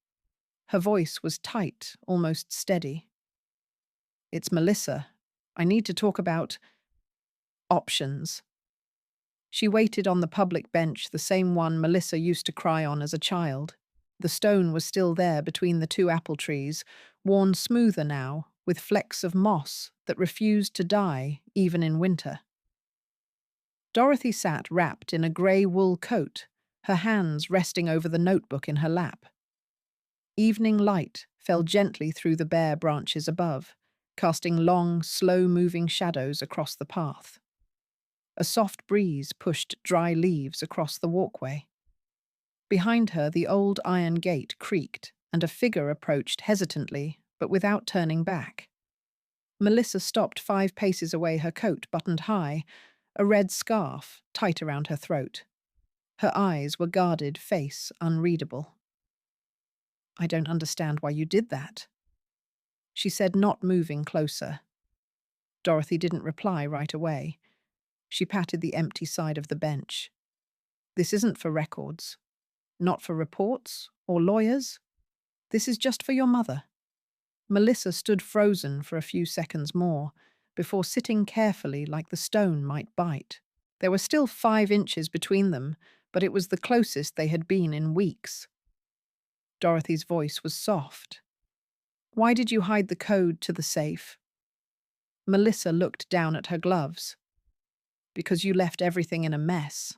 Her voice was tight, almost steady. "It's Melissa. I need to talk about options." She waited on the public bench, the same one Melissa used to cry on as a child. The stone was still there between the two apple trees, worn smoother now, with flecks of moss that refused to die even in winter. Dorothy sat wrapped in a grey wool coat, her hands resting over the notebook in her lap. Evening light fell gently through the bare branches above, casting long, slow-moving shadows across the path. A soft breeze pushed dry leaves across the walkway. Behind her, the old iron gate creaked, and a figure approached hesitantly, but without turning back. Melissa stopped 5 paces away, her coat buttoned high, a red scarf tight around her throat. Her eyes were guarded, face unreadable. "I don't understand why you did that," she said, not moving closer. Dorothy didn't reply right away. She patted the empty side of the bench. "This isn't for records. Not for reports or lawyers. This is just for your mother." Melissa stood frozen for a few seconds more, before sitting carefully like the stone might bite. There were still 5 inches between them, but it was the closest they had been in weeks. Dorothy's voice was soft. "Why did you hide the code to the safe?" Melissa looked down at her gloves. "Because you left everything in a mess.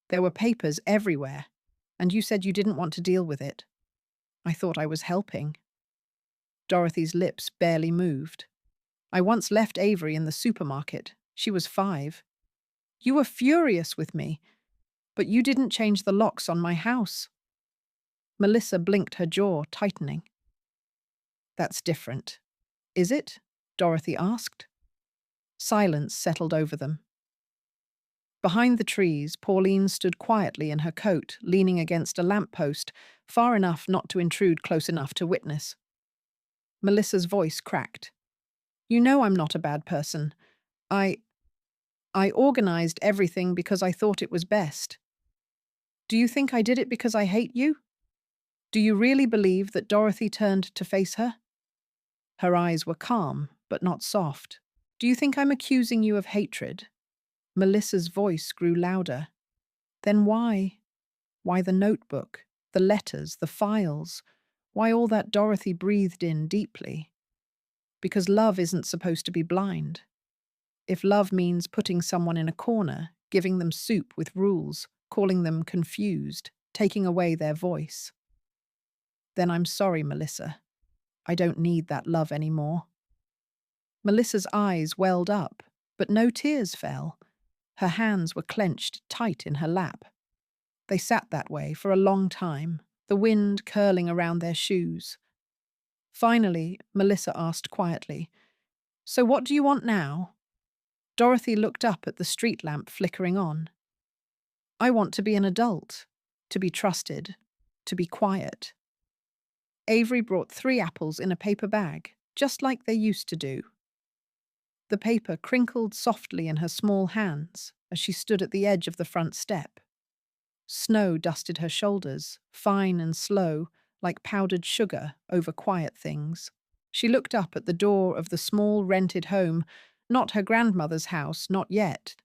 There were papers everywhere, and you said you didn't want to deal with it. I thought I was helping." Dorothy's lips barely moved. "I once left Avery in the supermarket. She was 5. You were furious with me, but you didn't change the locks on my house." Melissa blinked, her jaw tightening. "That's different. Is it?" Dorothy asked. Silence settled over them. Behind the trees, Pauline stood quietly in her coat, leaning against a lamppost, far enough not to intrude close enough to witness. Melissa's voice cracked. "You know I'm not a bad person. I organized everything because I thought it was best. Do you think I did it because I hate you? Do you really believe that Dorothy turned to face her?" Her eyes were calm, but not soft. "Do you think I'm accusing you of hatred?" Melissa's voice grew louder. "Then why? Why the notebook, the letters, the files? Why all that?" Dorothy breathed in deeply. "Because love isn't supposed to be blind. If love means putting someone in a corner, giving them soup with rules, calling them confused, taking away their voice, then I'm sorry, Melissa. I don't need that love anymore." Melissa's eyes welled up, but no tears fell. Her hands were clenched tight in her lap. They sat that way for a long time, the wind curling around their shoes. Finally, Melissa asked quietly, "So what do you want now?" Dorothy looked up at the street lamp flickering on. "I want to be an adult, to be trusted, to be quiet." Avery brought 3 apples in a paper bag, just like they used to do. The paper crinkled softly in her small hands as she stood at the edge of the front step. Snow dusted her shoulders, fine and slow, like powdered sugar over quiet things. She looked up at the door of the small rented home, not her grandmother's house, not yet,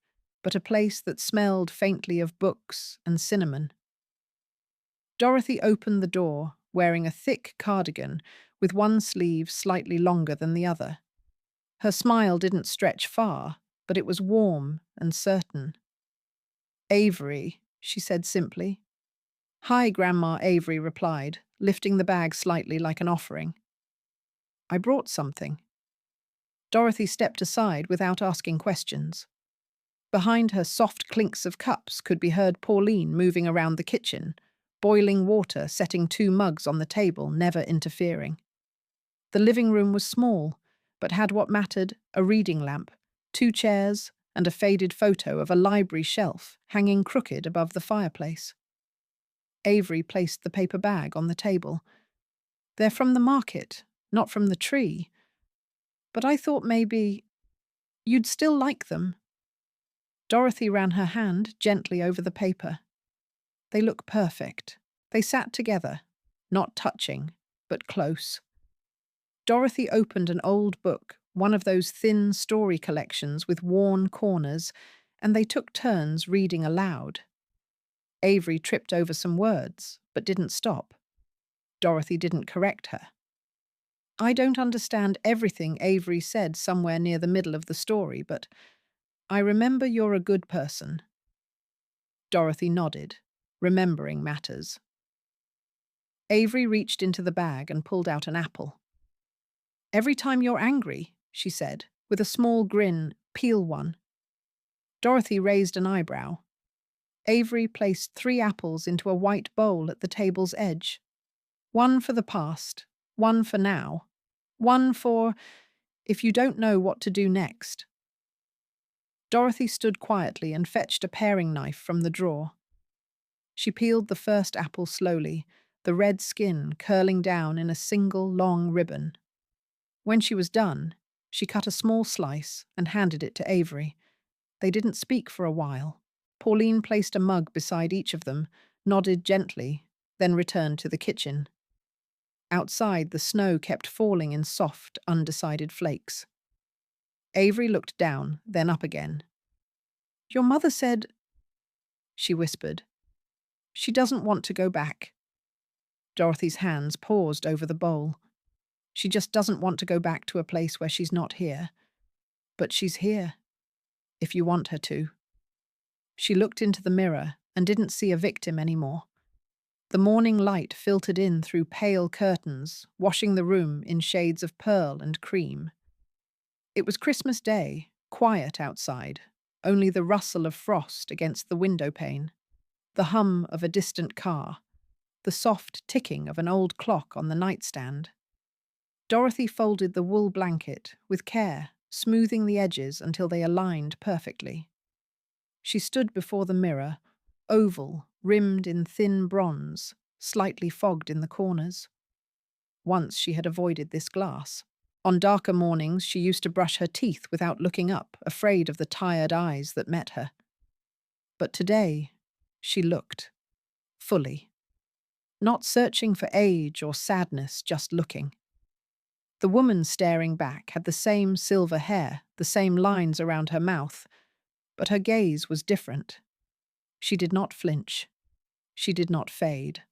but a place that smelled faintly of books and cinnamon. Dorothy opened the door, wearing a thick cardigan with one sleeve slightly longer than the other. Her smile didn't stretch far, but it was warm and certain. "Avery," she said simply. "Hi, Grandma," Avery replied, lifting the bag slightly like an offering. "I brought something." Dorothy stepped aside without asking questions. Behind her, soft clinks of cups could be heard Pauline moving around the kitchen, boiling water, setting 2 mugs on the table, never interfering. The living room was small, but had what mattered: a reading lamp, 2 chairs, and a faded photo of a library shelf hanging crooked above the fireplace. Avery placed the paper bag on the table. "They're from the market. not from the tree. But I thought maybe you'd still like them. Dorothy ran her hand gently over the paper. They look perfect. They sat together, not touching, but close. Dorothy opened an old book, one of those thin story collections with worn corners, and they took turns reading aloud. Avery tripped over some words, but didn't stop. Dorothy didn't correct her. I don't understand everything Avery said somewhere near the middle of the story, but I remember you're a good person. Dorothy nodded, remembering matters. Avery reached into the bag and pulled out an apple. Every time you're angry, she said, with a small grin, peel one. Dorothy raised an eyebrow. Avery placed 3 apples into a white bowl at the table's edge. One for the past, one for now, one for if you don't know what to do next. Dorothy stood quietly and fetched a paring knife from the drawer. She peeled the first apple slowly, the red skin curling down in a single long ribbon. When she was done, she cut a small slice and handed it to Avery. They didn't speak for a while. Pauline placed a mug beside each of them, nodded gently, then returned to the kitchen. Outside, the snow kept falling in soft, undecided flakes. Avery looked down, then up again. Your mother said, she whispered, she doesn't want to go back. Dorothy's hands paused over the bowl. She just doesn't want to go back to a place where she's not here. But she's here, if you want her to. She looked into the mirror and didn't see a victim anymore. The morning light filtered in through pale curtains, washing the room in shades of pearl and cream. It was Christmas Day, quiet outside, only the rustle of frost against the window pane, the hum of a distant car, the soft ticking of an old clock on the nightstand. Dorothy folded the wool blanket with care, smoothing the edges until they aligned perfectly. She stood before the mirror, oval, rimmed in thin bronze, slightly fogged in the corners. Once she had avoided this glass. On darker mornings, she used to brush her teeth without looking up, afraid of the tired eyes that met her. But today, she looked, fully. Not searching for age or sadness, just looking. The woman staring back had the same silver hair, the same lines around her mouth, but her gaze was different. She did not flinch. She did not fade.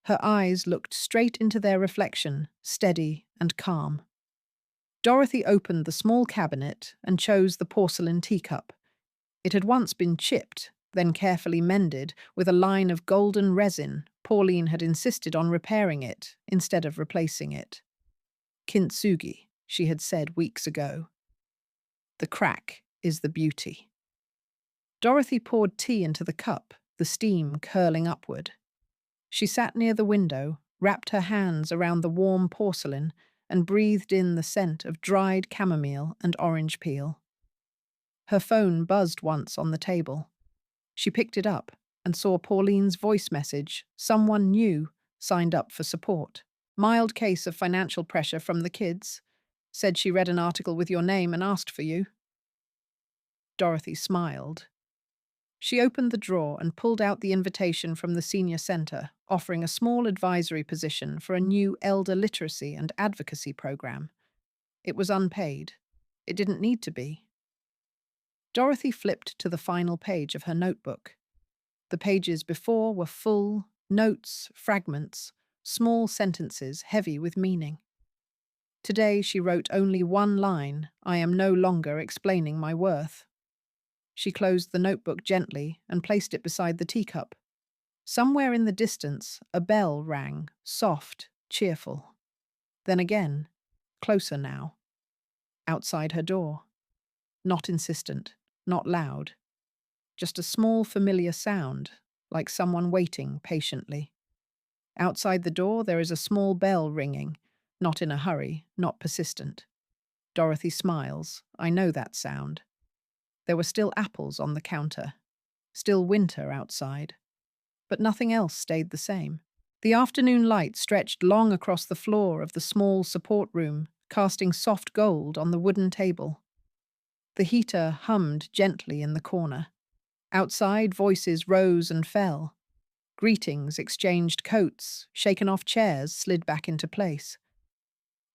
Her eyes looked straight into their reflection, steady and calm. Dorothy opened the small cabinet and chose the porcelain teacup. It had once been chipped, then carefully mended, with a line of golden resin. Pauline had insisted on repairing it instead of replacing it. Kintsugi, she had said weeks ago. The crack is the beauty. Dorothy poured tea into the cup, the steam curling upward. She sat near the window, wrapped her hands around the warm porcelain, and breathed in the scent of dried chamomile and orange peel. Her phone buzzed once on the table. She picked it up and saw Pauline's voice message, someone new, signed up for support. Mild case of financial pressure from the kids. Said she read an article with your name and asked for you. Dorothy smiled. She opened the drawer and pulled out the invitation from the senior centre, offering a small advisory position for a new elder literacy and advocacy program. It was unpaid. It didn't need to be. Dorothy flipped to the final page of her notebook. The pages before were full, notes, fragments, small sentences heavy with meaning. Today she wrote only one line, I am no longer explaining my worth. She closed the notebook gently and placed it beside the teacup. Somewhere in the distance, a bell rang, soft, cheerful. Then again, closer now. Outside her door. Not insistent, not loud. Just a small familiar sound, like someone waiting patiently. Outside the door there is a small bell ringing, not in a hurry, not persistent. Dorothy smiles. I know that sound. There were still apples on the counter. Still winter outside. But nothing else stayed the same. The afternoon light stretched long across the floor of the small support room, casting soft gold on the wooden table. The heater hummed gently in the corner. Outside, voices rose and fell. Greetings exchanged coats, shaken off chairs slid back into place.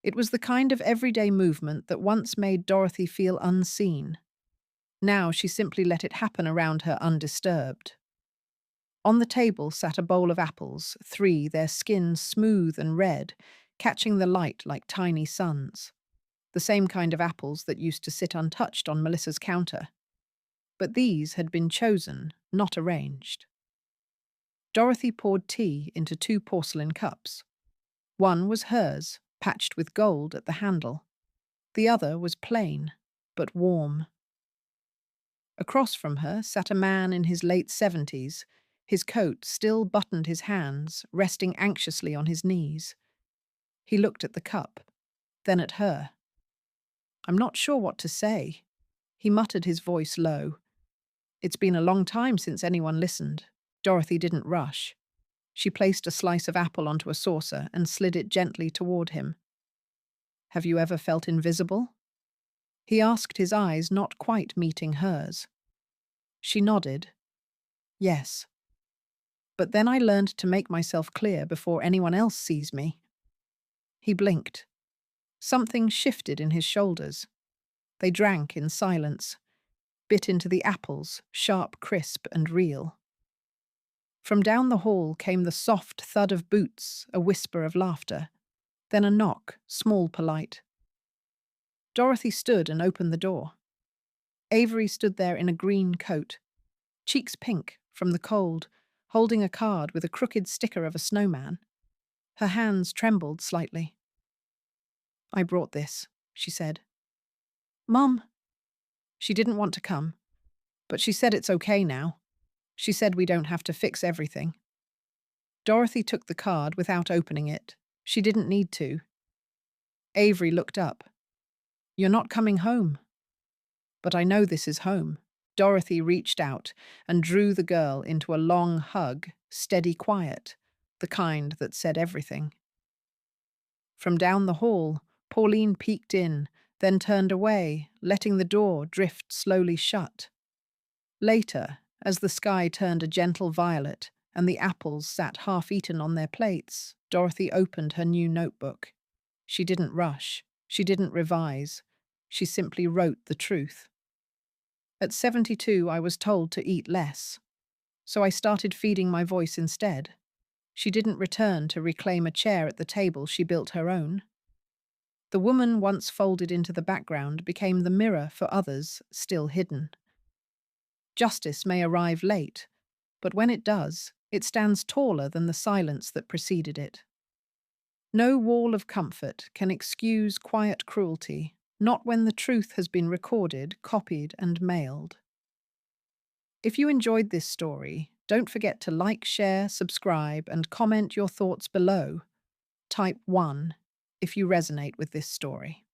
It was the kind of everyday movement that once made Dorothy feel unseen. Now she simply let it happen around her undisturbed. On the table sat a bowl of apples, three, their skins smooth and red, catching the light like tiny suns. The same kind of apples that used to sit untouched on Melissa's counter. But these had been chosen, not arranged. Dorothy poured tea into two porcelain cups. One was hers, patched with gold at the handle. The other was plain, but warm. Across from her sat a man in his late 70s. His coat still buttoned his hands, resting anxiously on his knees. He looked at the cup, then at her. "I'm not sure what to say," he muttered, his voice low. It's been a long time since anyone listened. Dorothy didn't rush. She placed a slice of apple onto a saucer and slid it gently toward him. "Have you ever felt invisible?" He asked, his eyes not quite meeting hers. She nodded. "Yes. But then I learned to make myself clear before anyone else sees me." He blinked. Something shifted in his shoulders. They drank in silence, bit into the apples, sharp, crisp, and real. From down the hall came the soft thud of boots, a whisper of laughter, then a knock, small, polite. Dorothy stood and opened the door. Avery stood there in a green coat, cheeks pink from the cold, holding a card with a crooked sticker of a snowman. Her hands trembled slightly. "I brought this," she said. "Mum." She didn't want to come, but she said it's okay now. She said we don't have to fix everything. Dorothy took the card without opening it. She didn't need to. Avery looked up. "You're not coming home." "But I know this is home." Dorothy reached out and drew the girl into a long hug, steady, quiet, the kind that said everything. From down the hall, Pauline peeked in, then turned away, letting the door drift slowly shut. Later, as the sky turned a gentle violet and the apples sat half-eaten on their plates, Dorothy opened her new notebook. She didn't rush. She didn't revise. She simply wrote the truth. At 72, I was told to eat less. So I started feeding my voice instead. She didn't return to reclaim a chair at the table, she built her own. The woman once folded into the background became the mirror for others still hidden. Justice may arrive late, but when it does, it stands taller than the silence that preceded it. No wall of comfort can excuse quiet cruelty, not when the truth has been recorded, copied, and mailed. If you enjoyed this story, don't forget to like, share, subscribe, and comment your thoughts below. Type 1 if you resonate with this story.